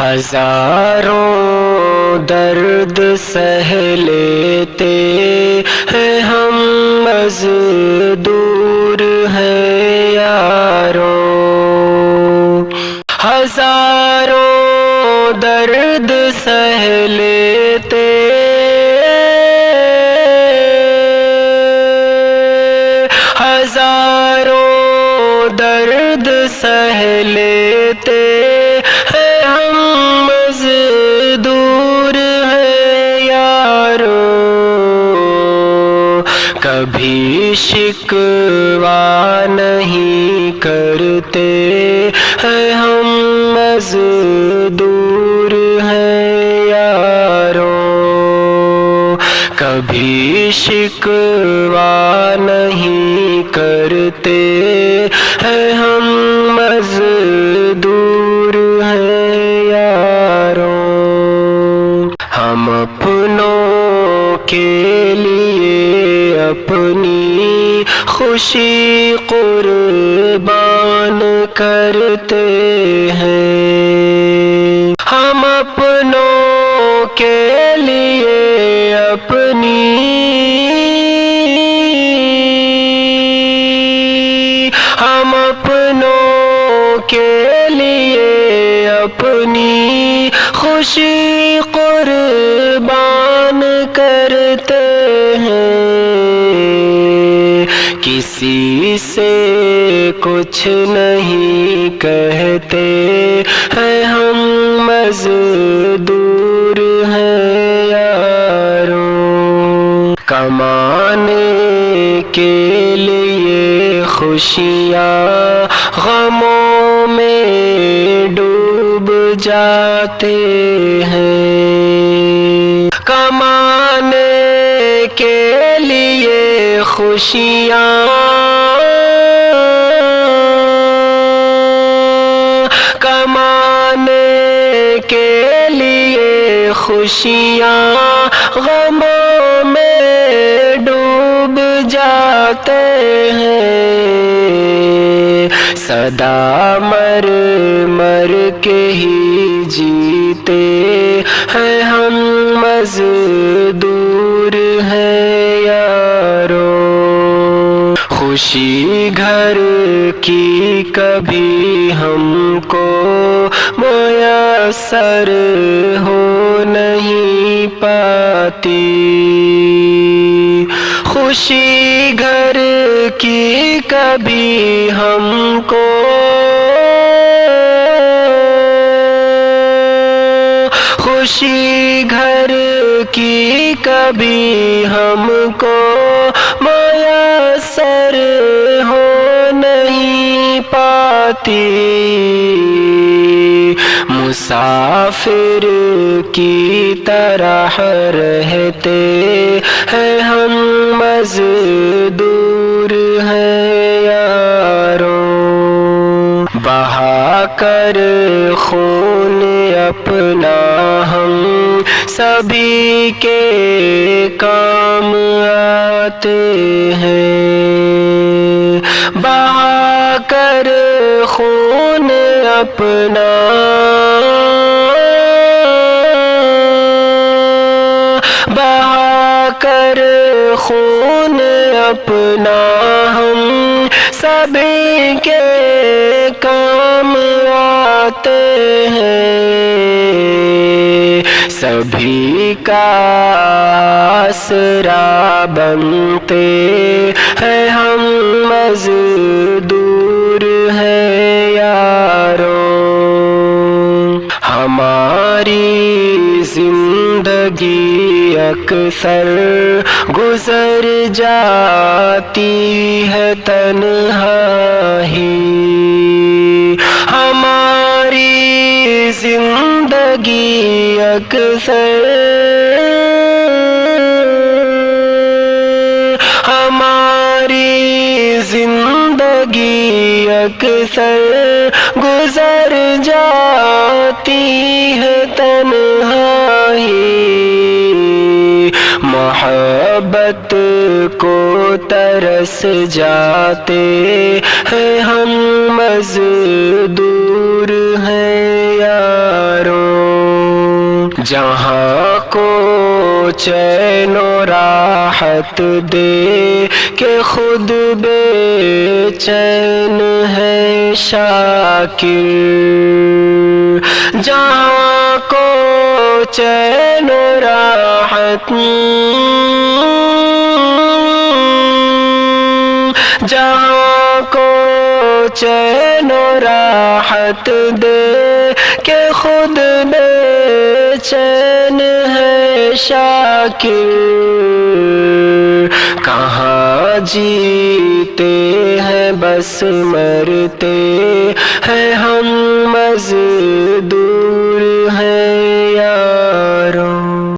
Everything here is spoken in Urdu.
ہزاروں درد سہ لیتے ہیں ہم مزدور ہیں یارو، ہزاروں درد سہ لیتے ہزاروں درد سہ لیتے ہیں ہم مزدور ہیں یارو، کبھی شکوہ نہیں کرتے ہیں ہم مزدور ہیں یارو، کبھی شکوہ نہیں کرتے ہیں ہم مزدور ہیں یارو، ہم اپنوں کے لیے اپنی خوشی قربان کرتے ہیں، ہم اپنوں کے لیے اپنی ہم اپنوں کے لیے اپنی خوشی قربان کرتے ہیں، کسی سے کچھ نہیں کہتے ہیں ہم مزدور ہیں یارو، کمانے کے لیے خوشیاں غموں میں ڈوب جاتے ہیں، کمانے کے لیے خوشیاں کمانے کے لیے خوشیاں غموں میں ڈوب جاتے ہیں، سدا مر مر کے ہی جیتے ہیں ہم مزدور ہیں یارو، خوشی گھر کی کبھی ہم کو میسر ہو نہیں پاتی، خوشی گھر کی کبھی ہم کو خوشی گھر کی کبھی ہم کو میسر ہو نہیں پاتی، مسافر کی طرح رہتے ہیں ہم مزدور ہیں یارو، بہا کر خون اپنا ہم سبھی کے کام آتے ہیں، بہا کر خون اپنا بہا کر خون اپنا ہم سبھی کے کام آتے ہیں، سبھی کا آسرا بنتے ہیں ہم مزدور ہیں یارو، ہماری زندگی اکثر گزر جاتی ہے تنہائی، ہماری زندگی اکثر ہماری زندگی اکثر گزر جاتی ہے تنہائی، محبت کو ترس جاتے ہیں ہم مزدور ہیں یارو، جہاں کو چین و راحت دے کہ خود بے چین ہے شاکر، جہاں کو چین و راحت، جہاں کو چین و راحت دے کہ خود بے چین ہے شاکر، کہاں جیتے ہیں بس مرتے ہیں ہم مزدور